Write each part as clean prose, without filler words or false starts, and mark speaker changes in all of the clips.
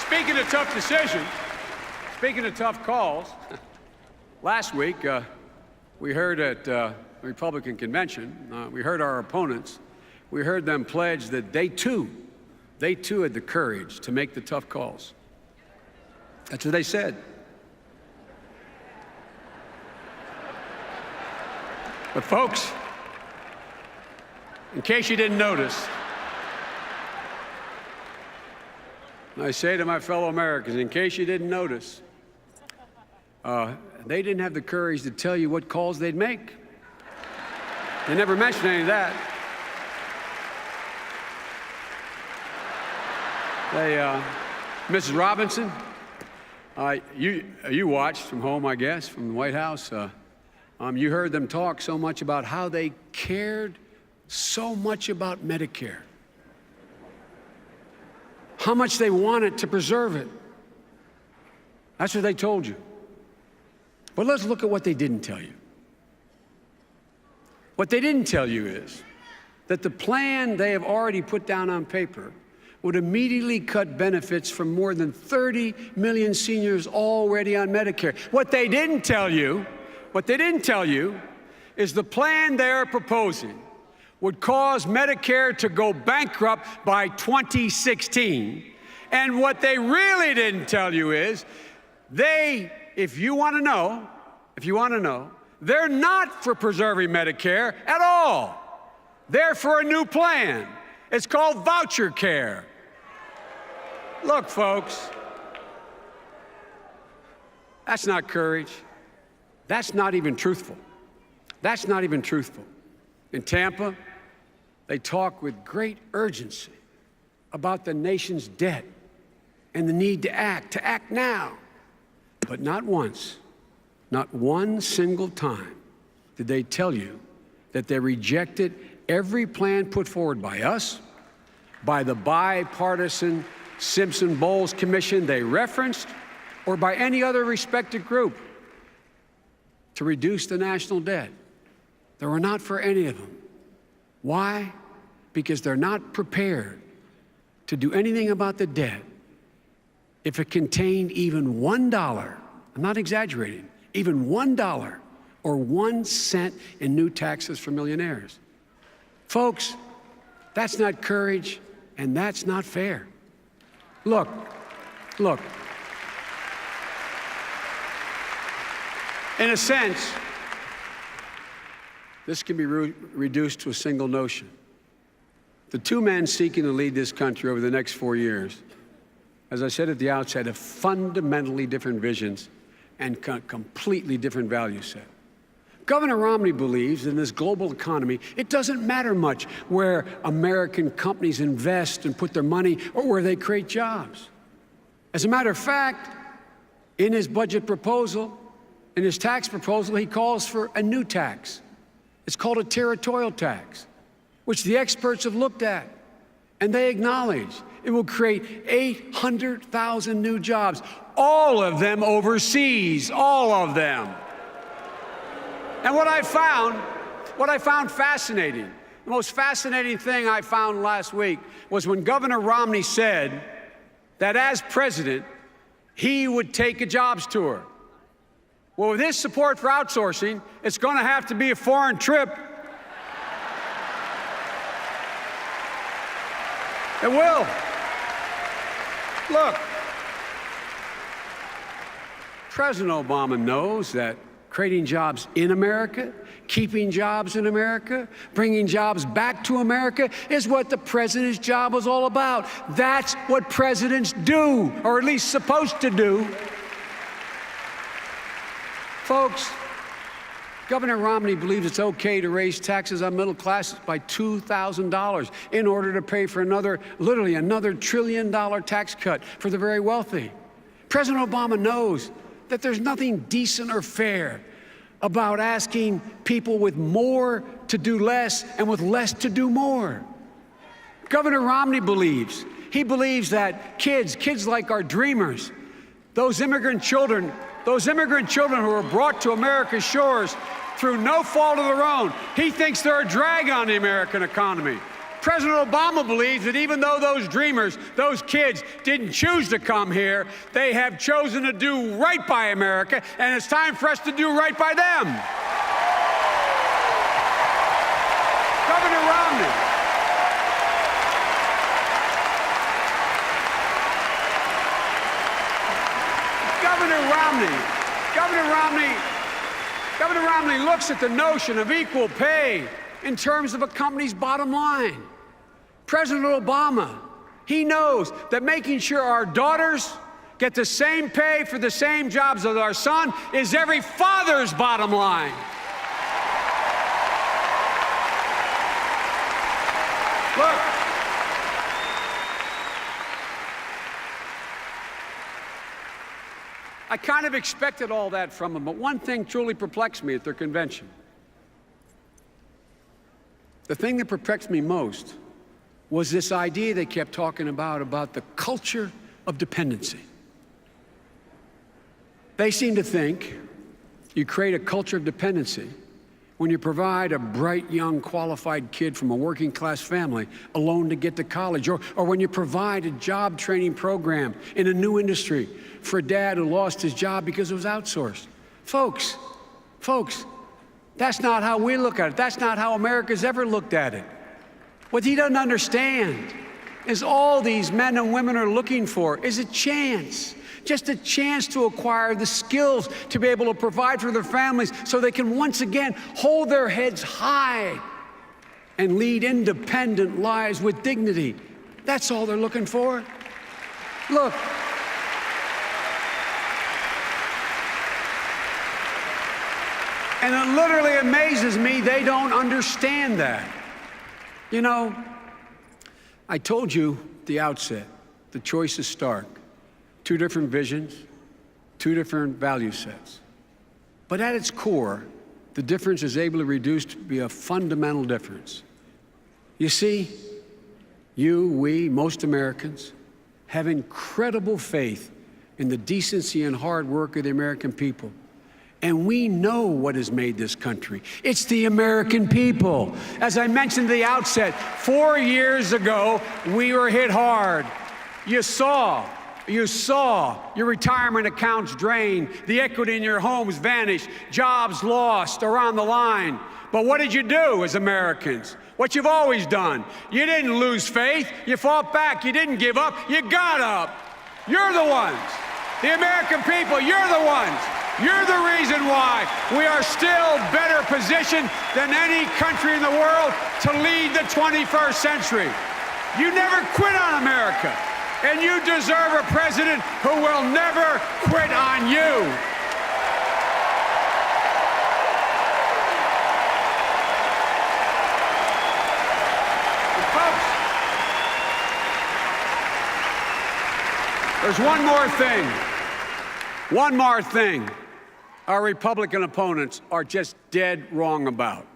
Speaker 1: Speaking of tough decisions, speaking of tough calls, last week we heard at the Republican convention, we heard our opponents, we heard them pledge that they too had the courage to make the tough calls. That's what they said. But folks, in case you didn't notice, I say to my fellow Americans, in case you didn't notice, they didn't have the courage to tell you what calls they'd make. They never mentioned any of that. Mrs. Robinson, you watched from home, I guess, from the White House. You heard them talk so much about how they cared so much about Medicare, how much they wanted to preserve it. That's what they told you. But let's look at what they didn't tell you. What they didn't tell you is that the plan they have already put down on paper would immediately cut benefits from more than 30 million seniors already on Medicare. What they didn't tell you is the plan they're proposing would cause Medicare to go bankrupt by 2016. And what they really didn't tell you is if you want to know, they're not for preserving Medicare at all. They're for a new plan. It's called voucher care. Look, folks, that's not courage. That's not even truthful. That's not even truthful. In Tampa, they talk with great urgency about the nation's debt and the need to act now. But not once, not one single time did they tell you that they rejected every plan put forward by us, by the bipartisan Simpson-Bowles Commission they referenced, or by any other respected group to reduce the national debt. They were not for any of them. Why? Because they're not prepared to do anything about the debt if it contained even $1, I'm not exaggerating, even $1 or 1 cent in new taxes for millionaires. Folks, that's not courage and that's not fair. Look. In a sense, this can be reduced to a single notion. The two men seeking to lead this country over the next 4 years, as I said at the outset, have fundamentally different visions and completely different value set. Governor Romney believes in this global economy, it doesn't matter much where American companies invest and put their money or where they create jobs. As a matter of fact, in his budget proposal, in his tax proposal, he calls for a new tax. It's called a territorial tax, which the experts have looked at, and they acknowledge it will create 800,000 new jobs, all of them overseas, all of them. And what I found fascinating, the most fascinating thing I found last week was when Governor Romney said that as president, he would take a jobs tour. Well, with his support for outsourcing, it's going to have to be a foreign trip. It will. Look, President Obama knows that creating jobs in America, keeping jobs in America, bringing jobs back to America is what the president's job was all about. That's what presidents do, or at least supposed to do. Folks, Governor Romney believes it's okay to raise taxes on middle classes by $2,000 in order to pay for literally another $1 trillion tax cut for the very wealthy. President Obama knows that there's nothing decent or fair about asking people with more to do less and with less to do more. Governor Romney believes that kids like our dreamers, those immigrant children who were brought to America's shores through no fault of their own, he thinks they're a drag on the American economy. President Obama believes that even though those dreamers, those kids, didn't choose to come here, they have chosen to do right by America, and it's time for us to do right by them. Governor Romney. Governor Romney looks at the notion of equal pay in terms of a company's bottom line. President Obama, he knows that making sure our daughters get the same pay for the same jobs as our son is every father's bottom line. Look, I kind of expected all that from them, but one thing truly perplexed me at their convention. The thing that perplexed me most was this idea they kept talking about the culture of dependency. They seem to think you create a culture of dependency when you provide a bright, young, qualified kid from a working-class family a loan to get to college, or when you provide a job training program in a new industry for a dad who lost his job because it was outsourced. Folks, that's not how we look at it. That's not how America's ever looked at it. What he doesn't understand is all these men and women are looking for is a chance. Just a chance to acquire the skills to be able to provide for their families so they can once again hold their heads high and lead independent lives with dignity. That's all they're looking for. Look. And it literally amazes me they don't understand that. You know, I told you at the outset, the choice is stark. Two different visions, two different value sets. But at its core, the difference is able to reduce to be a fundamental difference. You see, we, most Americans, have incredible faith in the decency and hard work of the American people. And we know what has made this country. It's the American people. As I mentioned at the outset, 4 years ago, we were hit hard. You saw your retirement accounts drained, the equity in your homes vanished, jobs lost around the line. But what did you do as Americans? What you've always done. You didn't lose faith. You fought back. You didn't give up. You got up. You're the ones. The American people, you're the ones. You're the reason why we are still better positioned than any country in the world to lead the 21st century. You never quit on America, and you deserve a president who will never quit on you. And folks, there's one more thing. One more thing our Republican opponents are just dead wrong about.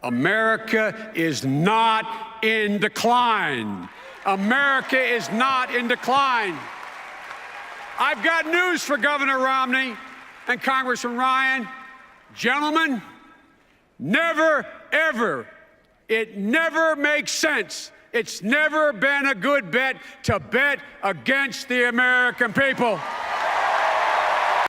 Speaker 1: America is not in decline. America is not in decline. I've got news for Governor Romney and Congressman Ryan. Gentlemen, never, ever, it never makes sense. It's never been a good bet to bet against the American people.